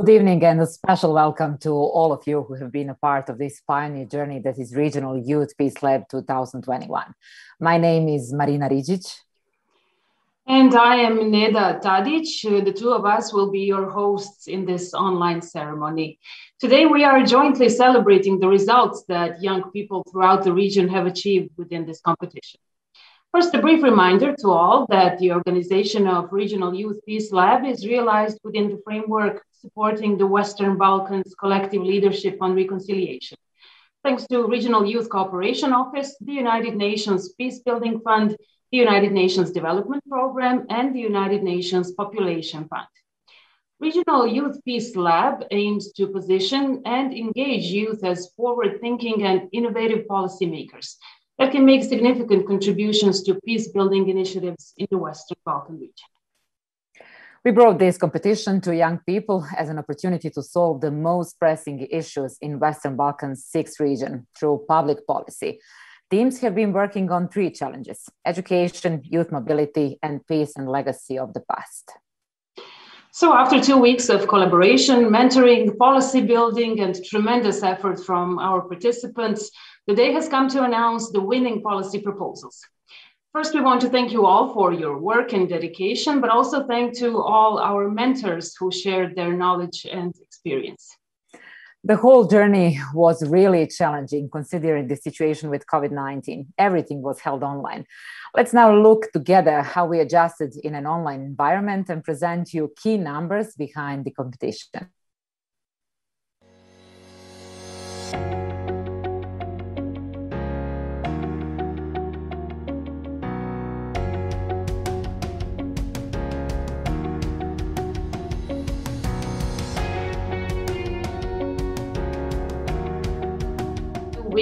Good evening and a special welcome to all of you who have been a part of this pioneer journey that is Regional Youth Peace Lab 2021. My name is Marina Riđić. And I am Neda Tadić. The two of us will be your hosts in this online ceremony. Today we are jointly celebrating the results that young people throughout the region have achieved within this competition. First, a brief reminder to all that the organization of Regional Youth Peace Lab is realized within the framework supporting the Western Balkans Collective Leadership on Reconciliation. Thanks to Regional Youth Cooperation Office, the United Nations Peace Building Fund, the United Nations Development Program, and the United Nations Population Fund. Regional Youth Peace Lab aims to position and engage youth as forward-thinking and innovative policymakers that can make significant contributions to peace-building initiatives in the Western Balkan region. We brought this competition to young people as an opportunity to solve the most pressing issues in Western Balkans' sixth region through public policy. Teams have been working on three challenges: education, youth mobility, and peace and legacy of the past. So after 2 weeks of collaboration, mentoring, policy building, and tremendous effort from our participants, the day has come to announce the winning policy proposals. First, we want to thank you all for your work and dedication, but also thank to all our mentors who shared their knowledge and experience. The whole journey was really challenging considering the situation with COVID-19. Everything was held online. Let's now look together how we adjusted in an online environment and present you key numbers behind the competition.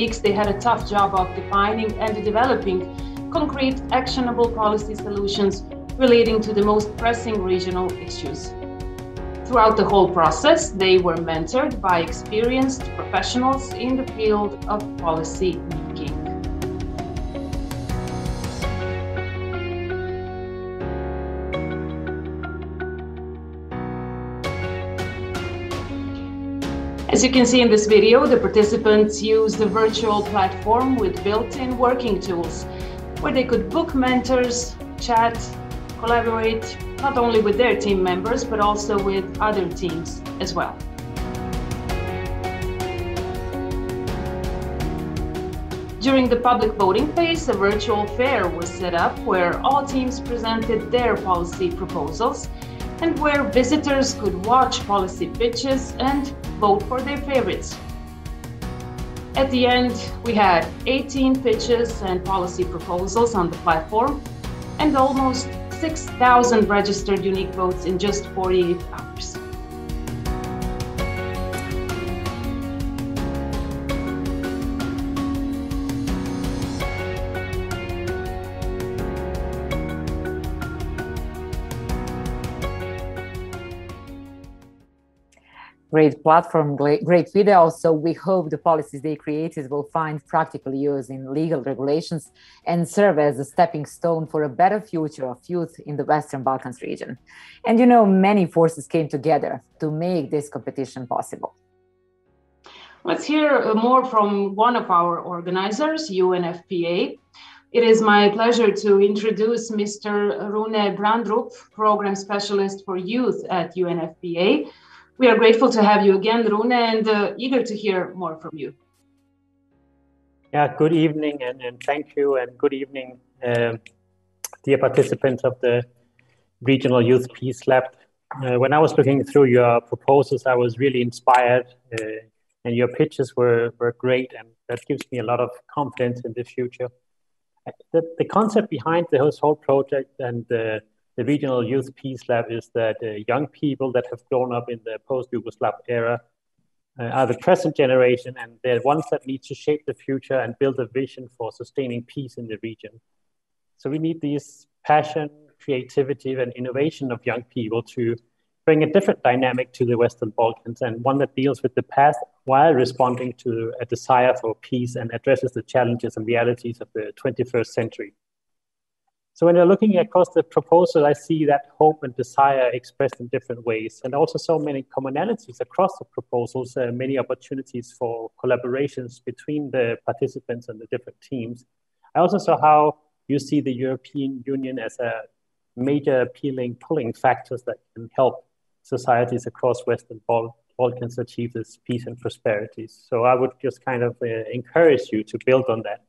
Weeks, they had a tough job of defining and developing concrete, actionable policy solutions relating to the most pressing regional issues. Throughout the whole process, they were mentored by experienced professionals in the field of policy making. As you can see in this video, the participants used a virtual platform with built-in working tools where they could book mentors, chat, collaborate, not only with their team members, but also with other teams as well. During the public voting phase, a virtual fair was set up where all teams presented their policy proposals and where visitors could watch policy pitches and vote for their favorites. At the end, we had 18 pitches and policy proposals on the platform and almost 6,000 registered unique votes in just 48 hours. Great platform, great video. So we hope the policies they created will find practical use in legal regulations and serve as a stepping stone for a better future of youth in the Western Balkans region. And you know, many forces came together to make this competition possible. Let's hear more from one of our organizers, UNFPA. It is my pleasure to introduce Mr. Rune Brandrup, Program Specialist for Youth at UNFPA. We are grateful to have you again, Rune, and eager to hear more from you. Yeah, good evening and thank you, and good evening, dear participants of the Regional Youth Peace Lab. When I was looking through your proposals, I was really inspired, and your pitches were great, and that gives me a lot of confidence in the future. The concept behind the whole project and the Regional Youth Peace Lab is that young people that have grown up in the post-Yugoslav era are the present generation, and they're ones that need to shape the future and build a vision for sustaining peace in the region. So we need this passion, creativity, and innovation of young people to bring a different dynamic to the Western Balkans, and one that deals with the past while responding to a desire for peace and addresses the challenges and realities of the 21st century. So when you're looking across the proposal, I see that hope and desire expressed in different ways, and also so many commonalities across the proposals, many opportunities for collaborations between the participants and the different teams. I also saw how you see the European Union as a major appealing pulling factors that can help societies across Western Balkans achieve this peace and prosperity. So I would just kind of encourage you to build on that.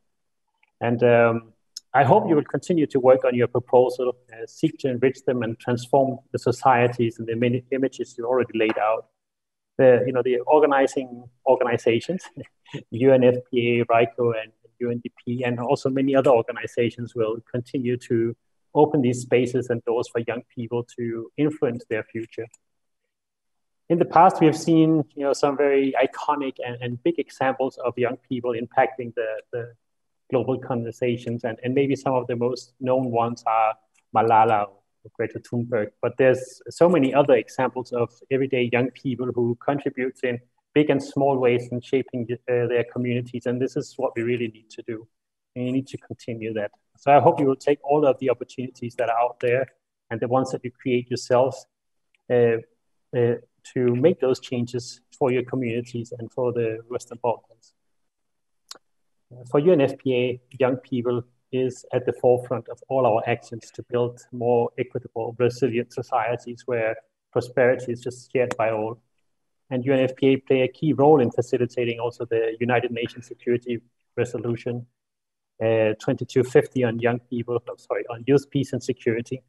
And I hope you will continue to work on your proposal, seek to enrich them and transform the societies and the many images you already laid out. The organizing organizations, UNFPA, RICO, and UNDP, and also many other organizations will continue to open these spaces and doors for young people to influence their future. In the past, we have seen some very iconic and big examples of young people impacting the global conversations, and maybe some of the most known ones are Malala or Greta Thunberg, but there's so many other examples of everyday young people who contribute in big and small ways in shaping their communities, and this is what we really need to do, and you need to continue that. So I hope you will take all of the opportunities that are out there and the ones that you create yourselves to make those changes for your communities and for the Western Balkans. For UNFPA, young people is at the forefront of all our actions to build more equitable, resilient societies where prosperity is just shared by all. And UNFPA play a key role in facilitating also the United Nations Security Resolution 2250 on on youth, peace and security.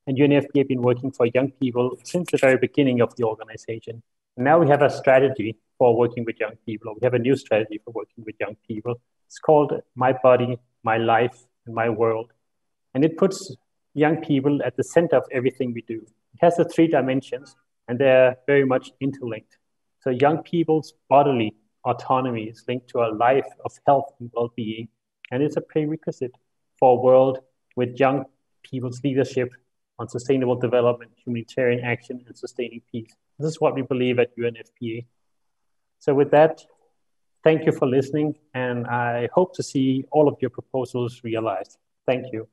And UNFPA have been working for young people since the very beginning of the organization. And now we have a strategy for working with young people. We have a new strategy for working with young people. It's called My Body, My Life, and My World. And it puts young people at the center of everything we do. It has the 3 dimensions, and they're very much interlinked. So young people's bodily autonomy is linked to a life of health and well-being, and it's a prerequisite for a world with young people's leadership on sustainable development, humanitarian action, and sustaining peace. This is what we believe at UNFPA. So with that, thank you for listening, and I hope to see all of your proposals realized. Thank you.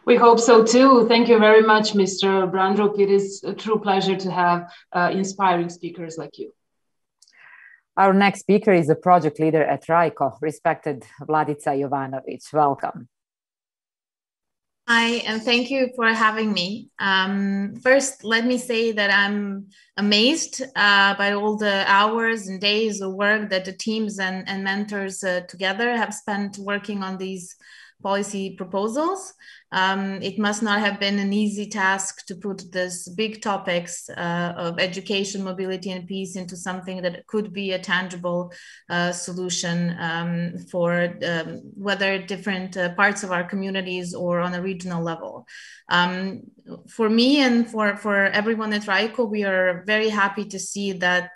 We hope so too. Thank you very much, Mr. Brandrup. It is a true pleasure to have inspiring speakers like you. Our next speaker is a project leader at RICO, respected Vladica Jovanovic. Welcome. Hi, and thank you for having me. First, let me say that I'm amazed by all the hours and days of work that the teams and mentors together have spent working on these policy proposals. It must not have been an easy task to put these big topics of education, mobility, and peace into something that could be a tangible solution for whether different parts of our communities or on a regional level. For me and for everyone at RICO, we are very happy to see that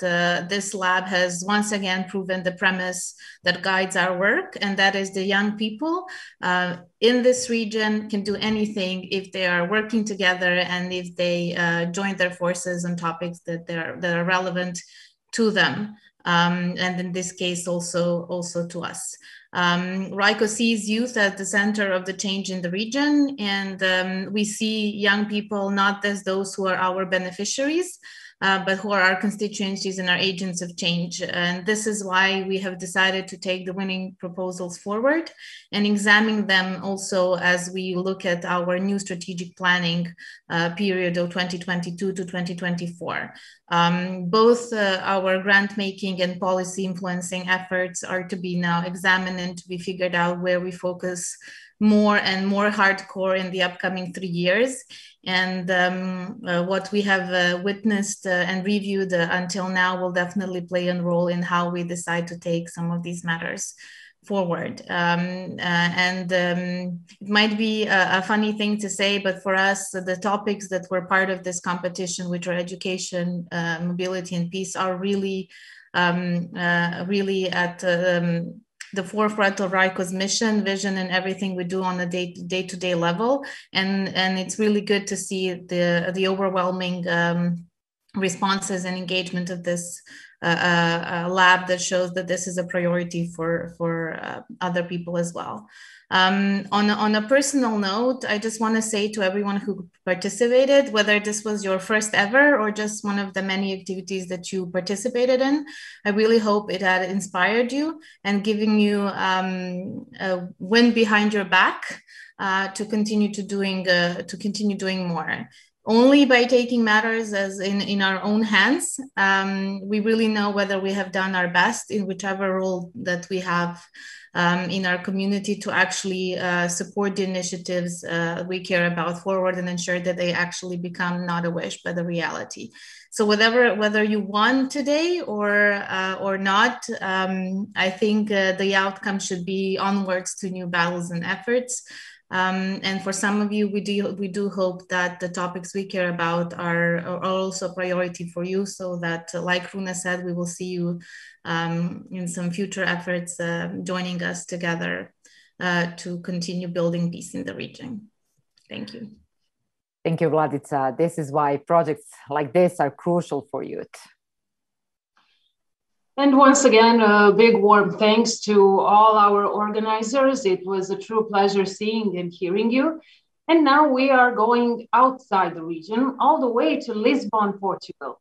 this lab has once again proven the premise that guides our work, and that is the young people in this region can do anything if they are working together and if they join their forces on topics that are relevant to them, and in this case also to us. RICO sees youth at the center of the change in the region, and we see young people not as those who are our beneficiaries, but who are our constituencies and our agents of change. And this is why we have decided to take the winning proposals forward and examine them also as we look at our new strategic planning period of 2022 to 2024. Both our grant making and policy influencing efforts are to be now examined and to be figured out where we focus more and more hardcore in the upcoming 3 years. And what we have witnessed and reviewed until now will definitely play a role in how we decide to take some of these matters forward. It might be a funny thing to say, but for us, the topics that were part of this competition, which are education, mobility, and peace, are really at the forefront of RICO's mission, vision, and everything we do on a day-to-day level. And it's really good to see the overwhelming responses and engagement of this lab that shows that this is a priority for other people as well. On a personal note, I just want to say to everyone who participated, whether this was your first ever or just one of the many activities that you participated in, I really hope it had inspired you and giving you a wind behind your back to continue doing more. Only by taking matters as in our own hands, we really know whether we have done our best in whichever role that we have in our community to actually support the initiatives we care about forward and ensure that they actually become not a wish, but a reality. So whether you won today or not, I think the outcome should be onwards to new battles and efforts. And for some of you, we do hope that the topics we care about are also a priority for you, so that, like Runa said, we will see you in some future efforts joining us together to continue building peace in the region. Thank you. Thank you, Vladica. This is why projects like this are crucial for youth. And once again, a big warm thanks to all our organizers. It was a true pleasure seeing and hearing you. And now we are going outside the region, all the way to Lisbon, Portugal.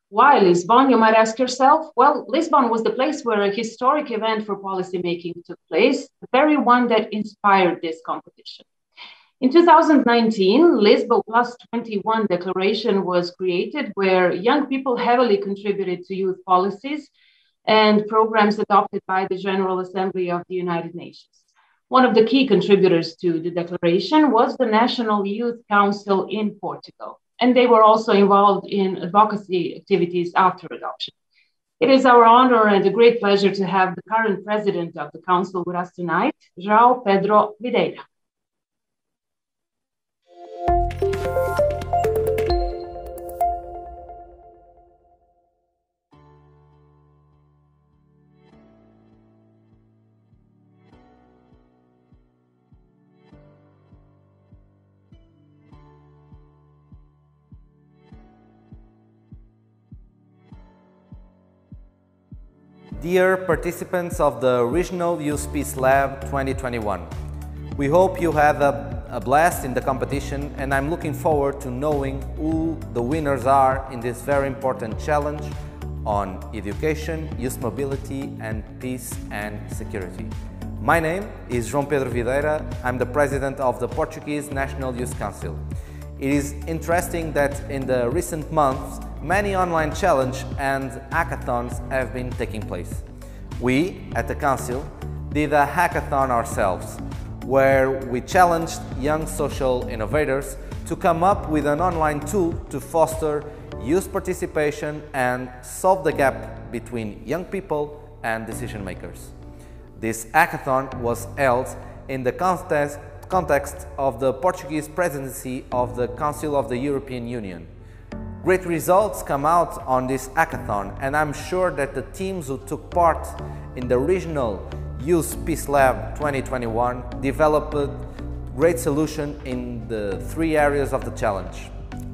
Why Lisbon, you might ask yourself? Well, Lisbon was the place where a historic event for policymaking took place, the very one that inspired this competition. In 2019, Lisbon Plus 21 declaration was created, where young people heavily contributed to youth policies and programs adopted by the General Assembly of the United Nations. One of the key contributors to the declaration was the National Youth Council in Portugal, and they were also involved in advocacy activities after adoption. It is our honor and a great pleasure to have the current president of the council with us tonight, João Pedro Videira. Dear participants of the Regional Youth Peace Lab 2021, we hope you had a blast in the competition, and I'm looking forward to knowing who the winners are in this very important challenge on education, youth mobility, and peace and security. My name is João Pedro Videira. I'm the president of the Portuguese National Youth Council. It is interesting that in the recent months, many online challenge and hackathons have been taking place. We, at the Council, did a hackathon ourselves, where we challenged young social innovators to come up with an online tool to foster youth participation and solve the gap between young people and decision makers. This hackathon was held in the context of the Portuguese presidency of the Council of the European Union. Great results come out on this hackathon, and I'm sure that the teams who took part in the Regional Youth Peace Lab 2021 developed a great solution in the three areas of the challenge.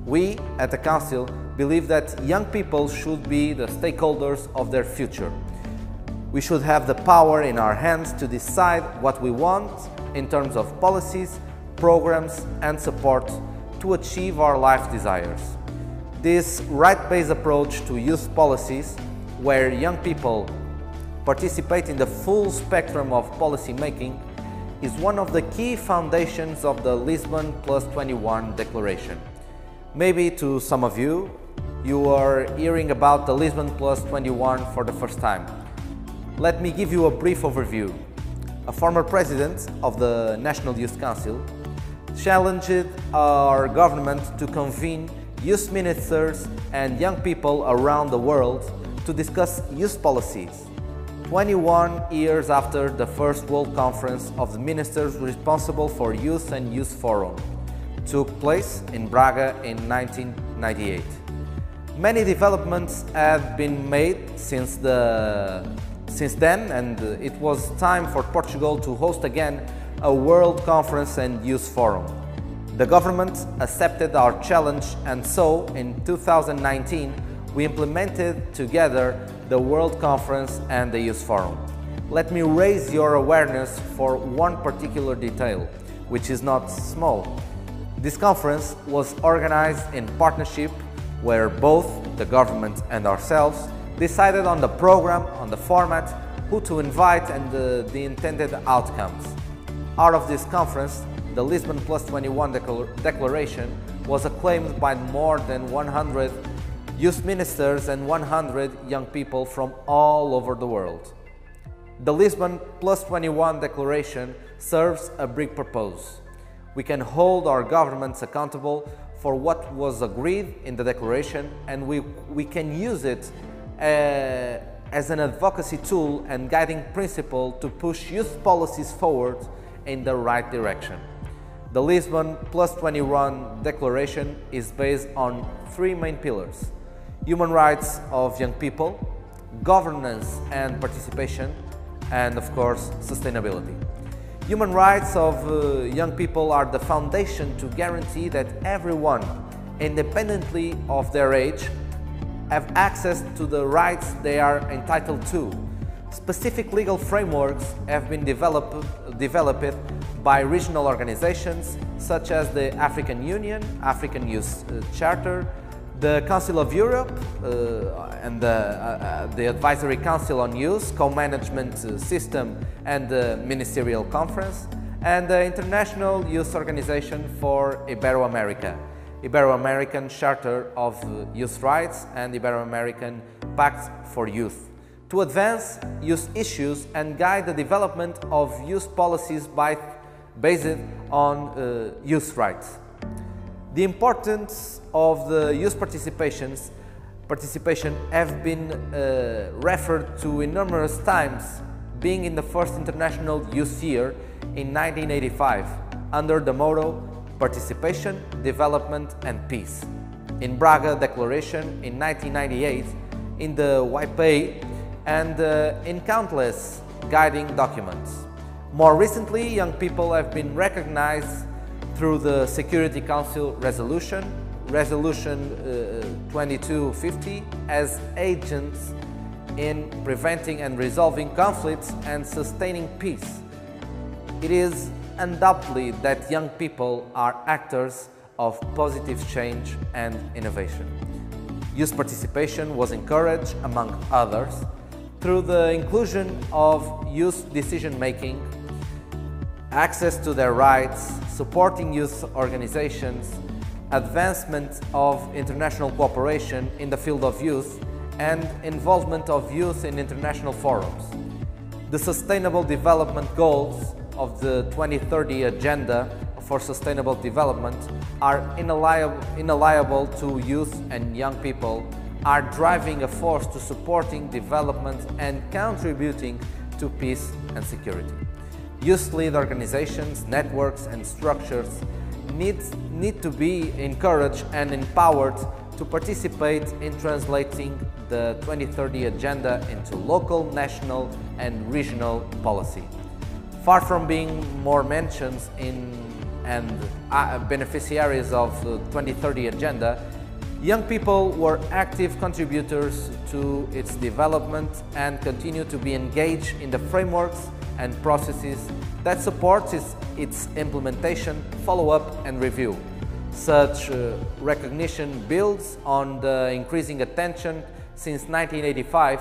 We, at the Council, believe that young people should be the stakeholders of their future. We should have the power in our hands to decide what we want in terms of policies, programs, and support to achieve our life desires. This right-based approach to youth policies, where young people participate in the full spectrum of policy making, is one of the key foundations of the Lisbon Plus 21 Declaration. Maybe to some of you, you are hearing about the Lisbon Plus 21 for the first time. Let me give you a brief overview. A former president of the National Youth Council challenged our government to convene youth ministers and young people around the world to discuss youth policies. 21 years after the first World Conference of the Ministers responsible for Youth and Youth Forum took place in Braga in 1998. Many developments have been made since then, and it was time for Portugal to host again a World Conference and Youth Forum. The government accepted our challenge, and so in 2019 we implemented together the World Conference and the Youth Forum. Let me raise your awareness for one particular detail, which is not small. This conference was organized in partnership where both the government and ourselves decided on the program, on the format, who to invite and the intended outcomes. Out of this conference, the Lisbon Plus 21 Declaration was acclaimed by more than 100 youth ministers and 100 young people from all over the world. The Lisbon Plus 21 Declaration serves a big purpose. We can hold our governments accountable for what was agreed in the declaration, and we can use it as an advocacy tool and guiding principle to push youth policies forward in the right direction. The Lisbon Plus 21 Declaration is based on three main pillars: human rights of young people, governance and participation, and of course, sustainability. Human rights of young people are the foundation to guarantee that everyone, independently of their age, have access to the rights they are entitled to. Specific legal frameworks have been developed by regional organizations such as the African Union, African Youth Charter, the Council of Europe and the Advisory Council on Youth, Co-Management System and the Ministerial Conference, and the International Youth Organization for Ibero-America, Ibero-American Charter of Youth Rights and Ibero-American Pact for Youth, to advance youth issues and guide the development of youth policies based on youth rights. The importance of the youth participation have been referred to in numerous times, being in the first International Youth Year in 1985 under the motto Participation, Development and Peace, in Braga Declaration in 1998, in the YPA, and in countless guiding documents. More recently, young people have been recognized through the Security Council Resolution 2250 as agents in preventing and resolving conflicts and sustaining peace. It is undoubtedly that young people are actors of positive change and innovation. Youth participation was encouraged, among others, through the inclusion of youth decision-making, access to their rights, supporting youth organizations, advancement of international cooperation in the field of youth, and involvement of youth in international forums. The Sustainable Development Goals of the 2030 Agenda for Sustainable Development are inalienable to youth, and young people are driving a force to supporting development and contributing to peace and security. Youth-led organizations, networks and structures need to be encouraged and empowered to participate in translating the 2030 Agenda into local, national and regional policy. Far from being more mentions in and beneficiaries of the 2030 Agenda, young people were active contributors to its development and continue to be engaged in the frameworks and processes that support its implementation, follow-up and review. Such recognition builds on the increasing attention since 1985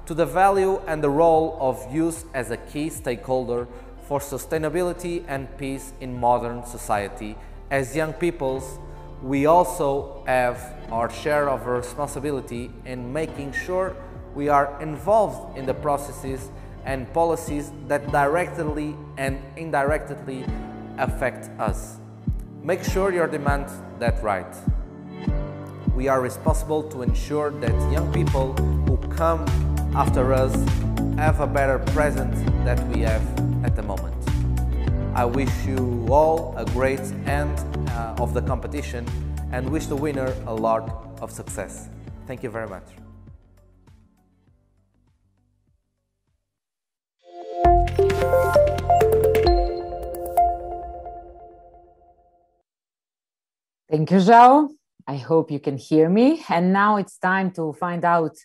to the value and the role of youth as a key stakeholder for sustainability and peace in modern society. As young peoples, we also have our share of responsibility in making sure we are involved in the processes and policies that directly and indirectly affect us. Make sure you demand that right. We are responsible to ensure that young people who come after us have a better present than we have at the moment. I wish you all a great end of the competition and wish the winner a lot of success. Thank you very much. Thank you, João. I hope you can hear me. And now it's time to find out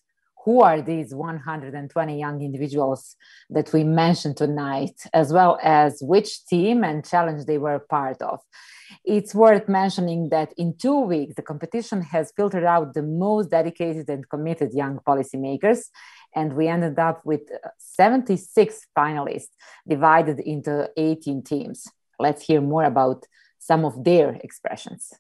who are these 120 young individuals that we mentioned tonight, as well as which team and challenge they were part of. It's worth mentioning that in 2 weeks, the competition has filtered out the most dedicated and committed young policymakers, and we ended up with 76 finalists divided into 18 teams. Let's hear more about some of their expressions.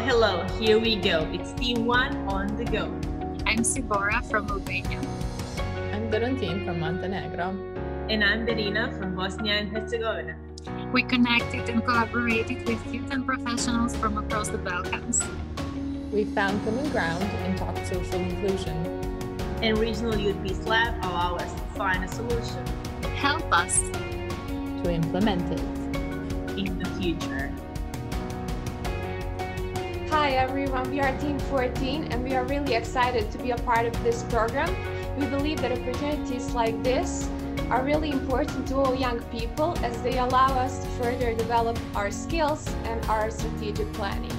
Hello, here we go. It's Team 1 on the go. I'm Sibora from Albania. I'm Dorantine from Montenegro. And I'm Katarina from Bosnia and Herzegovina. We connected and collaborated with youth and professionals from across the Balkans. We found common ground and talked social inclusion. And Regional Youth Peace Lab allow us to find a solution. Help us to implement it in the future. Hi everyone, we are Team 14 and we are really excited to be a part of this program. We believe that opportunities like this are really important to all young people as they allow us to further develop our skills and our strategic planning.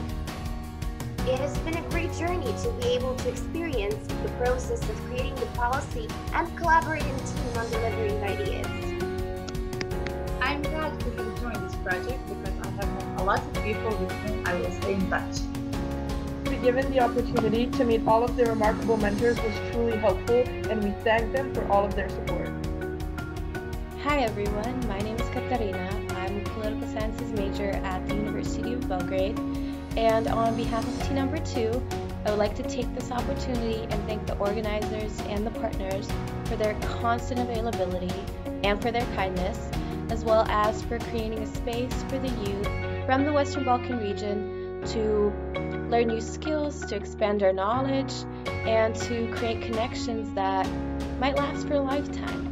It has been a great journey to be able to experience the process of creating the policy and collaborate in a team on delivering ideas. I'm glad to have joined this project because I have met a lot of people with whom I will stay in touch. To be given the opportunity to meet all of their remarkable mentors was truly helpful, and we thank them for all of their support. Hi everyone, my name is Katarina. I'm a political sciences major at the University of Belgrade, and on behalf of team number 2, I would like to take this opportunity and thank the organizers and the partners for their constant availability and for their kindness, as well as for creating a space for the youth from the Western Balkan region to learn new skills, to expand our knowledge, and to create connections that might last for a lifetime.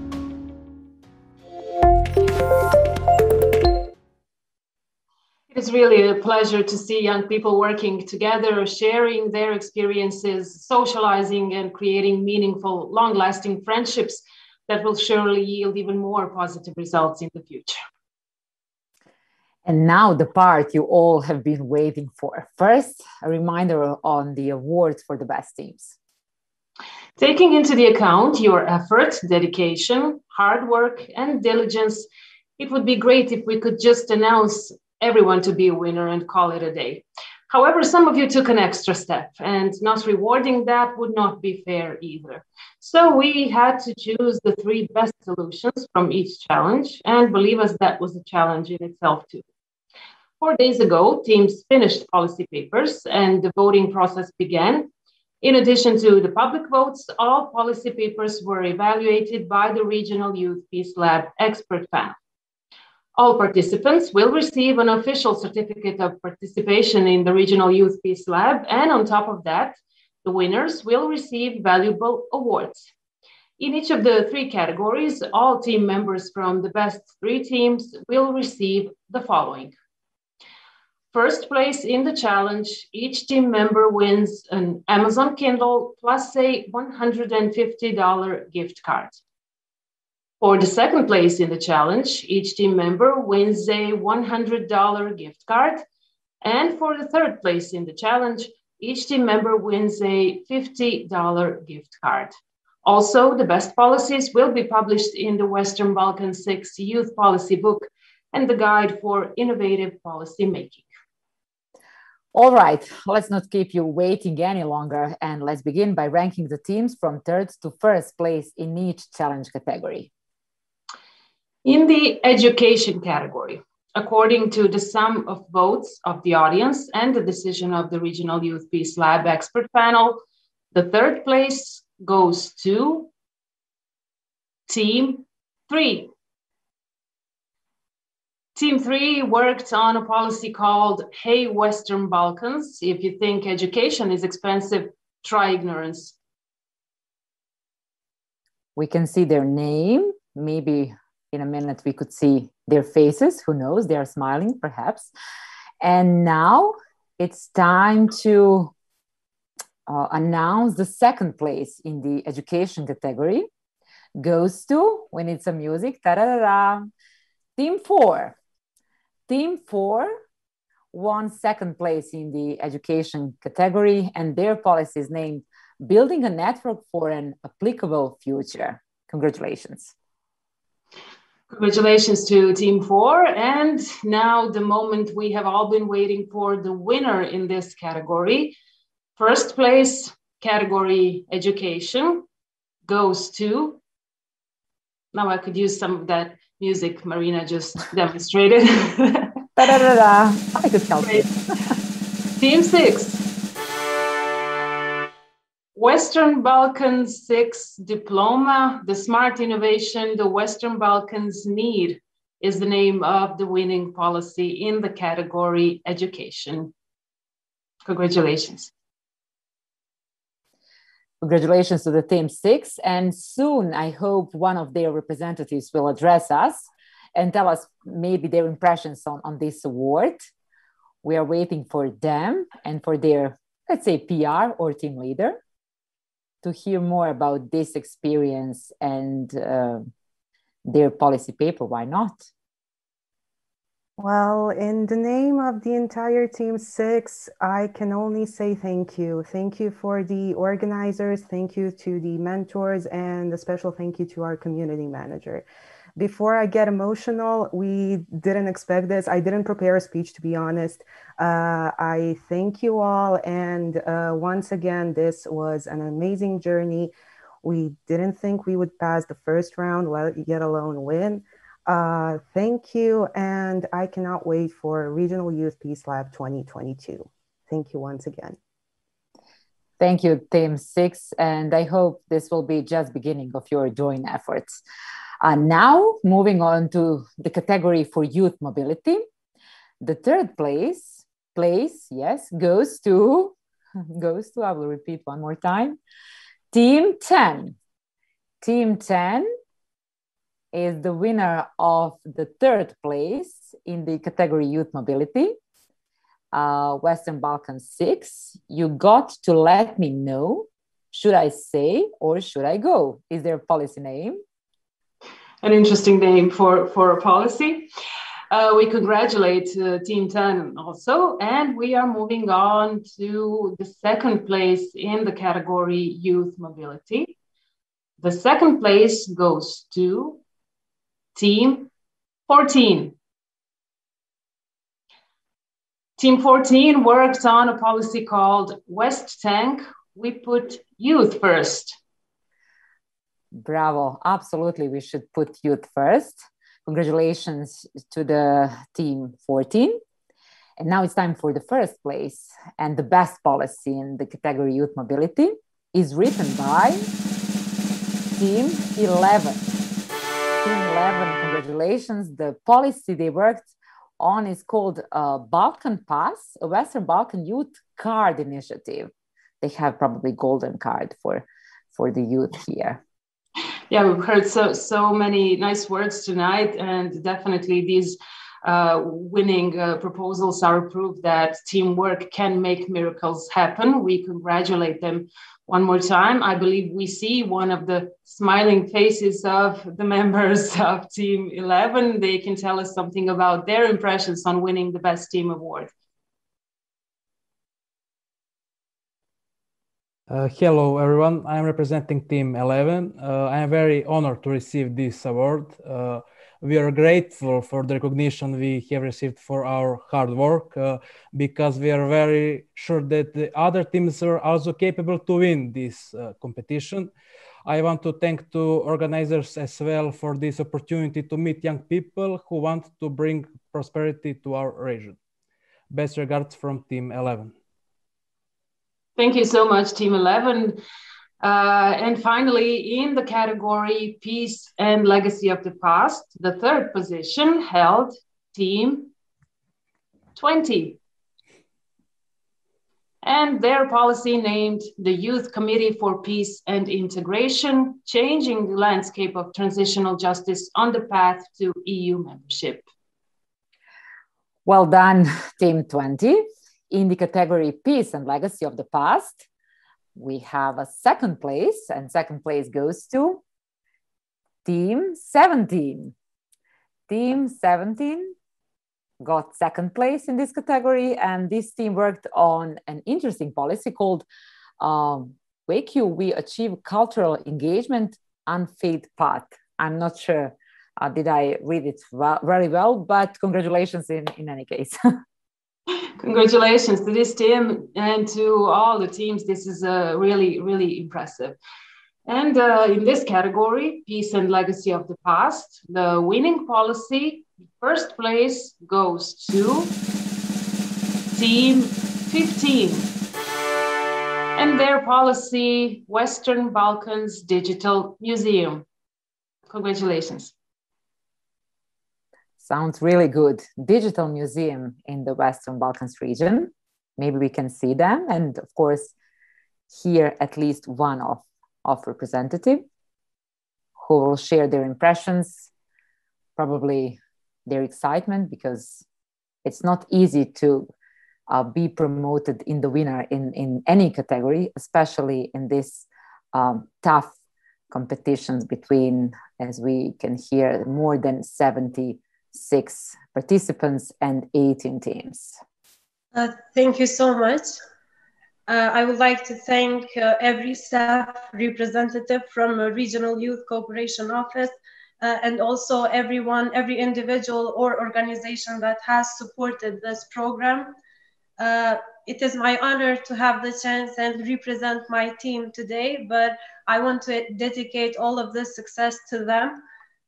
It is really a pleasure to see young people working together, sharing their experiences, socializing, and creating meaningful, long-lasting friendships that will surely yield even more positive results in the future. And now the part you all have been waiting for. First, a reminder on the awards for the best teams. Taking into the account your effort, dedication, hard work, and diligence, it would be great if we could just announce everyone to be a winner and call it a day. However, some of you took an extra step, and not rewarding that would not be fair either. So we had to choose the 3 best solutions from each challenge, and believe us, that was a challenge in itself too. 4 days ago, teams finished policy papers and the voting process began. In addition to the public votes, all policy papers were evaluated by the Regional Youth Peace Lab expert panel. All participants will receive an official certificate of participation in the Regional Youth Peace Lab, and on top of that, the winners will receive valuable awards. In each of the 3 categories, all team members from the best 3 teams will receive the following. First place in the challenge, each team member wins an Amazon Kindle plus a $150 gift card. For the second place in the challenge, each team member wins a $100 gift card. And for the third place in the challenge, each team member wins a $50 gift card. Also, the best policies will be published in the Western Balkan 6 Youth Policy Book and the Guide for Innovative Policy Making. All right, let's not keep you waiting any longer, and let's begin by ranking the teams from 3rd to 1st place in each challenge category. In the education category, according to the sum of votes of the audience and the decision of the Regional Youth Peace Lab expert panel, the 3rd place goes to Team 3. Team 3 worked on a policy called Hey Western Balkans. If you think education is expensive, try ignorance. We can see their name. Maybe in a minute we could see their faces. Who knows? They are smiling, perhaps. And now it's time to announce the second place in the education category. Goes to, we need some music, ta-da-da-da, Team 4. Team 4 won second place in the education category, and their policy is named Building a Network for an Applicable Future. Congratulations. Congratulations to Team 4. And now the moment we have all been waiting for, the winner in this category. First place, category education, goes to, now I could use some of that music Marina just demonstrated. Da-da-da-da. I could help you. Team 6. Western Balkans 6 diploma, the smart innovation the Western Balkans need is the name of the winning policy in the category education. Congratulations. Congratulations to the Team 6. And soon, I hope one of their representatives will address us and tell us maybe their impressions on this award. We are waiting for them and for their, let's say, PR or team leader to hear more about this experience and their policy paper. Why not? Well, in the name of the entire Team 6, I can only say thank you. Thank you for the organizers, thank you to the mentors, and a special thank you to our community manager. Before I get emotional, we didn't expect this. I didn't prepare a speech, to be honest. I thank you all. And once again, this was an amazing journey. We didn't think we would pass the first round, let alone win. Thank you, and I cannot wait for Regional Youth Peace Lab 2022. Thank you once again. Thank you, Team 6, and I hope this will be just beginning of your joint efforts. Now, moving on to the category for youth mobility. The third place, yes, goes to, I will repeat one more time, Team 10. Team 10 is the winner of the third place in the category Youth Mobility, Western Balkans 6. You got to let me know, should I say or should I go? Is there a policy name? An interesting name for a policy. We congratulate Team 10 also, and we are moving on to the second place in the category Youth Mobility. The second place goes to Team 14. Team 14 worked on a policy called West Tank. We put youth first. Bravo, absolutely, we should put youth first. Congratulations to the Team 14. And now it's time for the first place. And the best policy in the category Youth Mobility is written by Team 11. Team 11, congratulations. The policy they worked on is called Balkan Pass, a Western Balkan Youth Card Initiative. They have probably golden card for the youth here. Yeah, we've heard so many nice words tonight, and definitely these winning proposals are proof that teamwork can make miracles happen. We congratulate them one more time. I believe we see one of the smiling faces of the members of Team 11. They can tell us something about their impressions on winning the Best Team Award. Hello, everyone. I am representing Team 11. I am very honored to receive this award. We are grateful for the recognition we have received for our hard work because we are very sure that the other teams are also capable to win this competition. I want to thank the organizers as well for this opportunity to meet young people who want to bring prosperity to our region. Best regards from Team 11. Thank you so much, Team 11. And finally, in the category Peace and Legacy of the Past, the third position held Team 20. And their policy named the Youth Committee for Peace and Integration, changing the landscape of transitional justice on the path to EU membership. Well done, Team 20. In the category Peace and Legacy of the Past, we have a second place, and second place goes to Team 17. Team 17 got second place in this category, and this team worked on an interesting policy called WAKU, We Achieve Cultural Engagement Unfade Path. I'm not sure, did I read it very well, but congratulations in any case. Congratulations to this team and to all the teams. This is really, really impressive. And in this category, Peace and Legacy of the Past, the winning policy, first place goes to Team 15. And their policy, Western Balkans Digital Museum. Congratulations. Sounds really good. Digital museum in the Western Balkans region. Maybe we can see them. And of course, here at least one of representative who will share their impressions, probably their excitement, because it's not easy to be promoted in the winner in any category, especially in this tough competitions between, as we can hear, more than 76 participants and 18 teams. Thank you so much. I would like to thank every staff representative from a Regional Youth Cooperation Office, and also every individual or organization that has supported this program. It is my honor to have the chance and represent my team today, but I want to dedicate all of this success to them.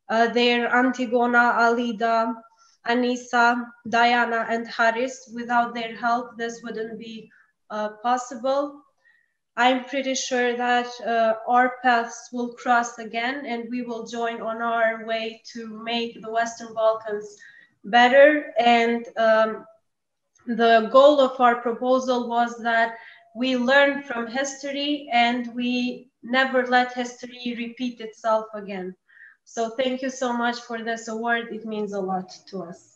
They're Antigona, Alida, Anissa, Diana, and Haris. Without their help, this wouldn't be possible. I'm pretty sure that our paths will cross again, and we will join on our way to make the Western Balkans better. And the goal of our proposal was that we learn from history and we never let history repeat itself again. So thank you so much for this award. It means a lot to us.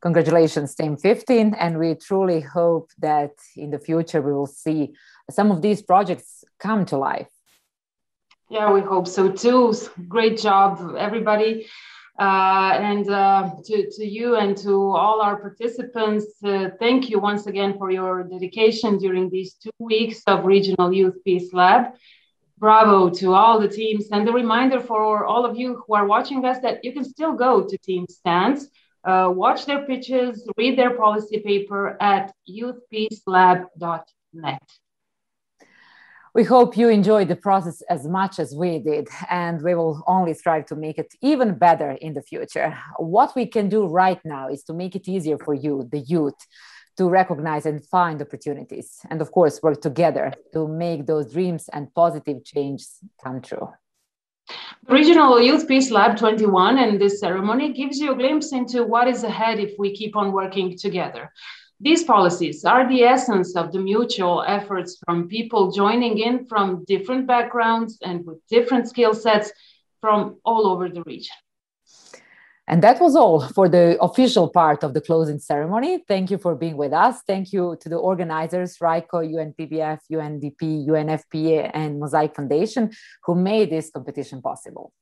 Congratulations, Team 15. And we truly hope that in the future we will see some of these projects come to life. Yeah, we hope so too. Great job, everybody. And to you and to all our participants, thank you once again for your dedication during these 2 weeks of Regional Youth Peace Lab. Bravo to all the teams. And a reminder for all of you who are watching us that you can still go to team stands, watch their pitches, read their policy paper at youthpeacelab.net. We hope you enjoyed the process as much as we did, and we will only strive to make it even better in the future. What we can do right now is to make it easier for you, the youth, to recognize and find opportunities, and of course, work together to make those dreams and positive changes come true. Regional Youth Peace Lab 21 and this ceremony gives you a glimpse into what is ahead if we keep on working together. These policies are the essence of the mutual efforts from people joining in from different backgrounds and with different skill sets from all over the region. And that was all for the official part of the closing ceremony. Thank you for being with us. Thank you to the organizers, RICO, UNPBF, UNDP, UNFPA, and Mosaic Foundation, who made this competition possible.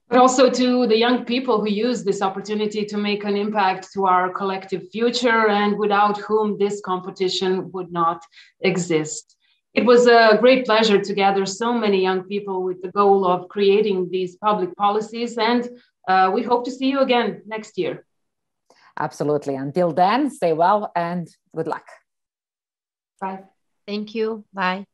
But also to the young people who use this opportunity to make an impact to our collective future and without whom this competition would not exist. It was a great pleasure to gather so many young people with the goal of creating these public policies, and we hope to see you again next year. Absolutely. Until then, stay well and good luck. Bye. Thank you. Bye.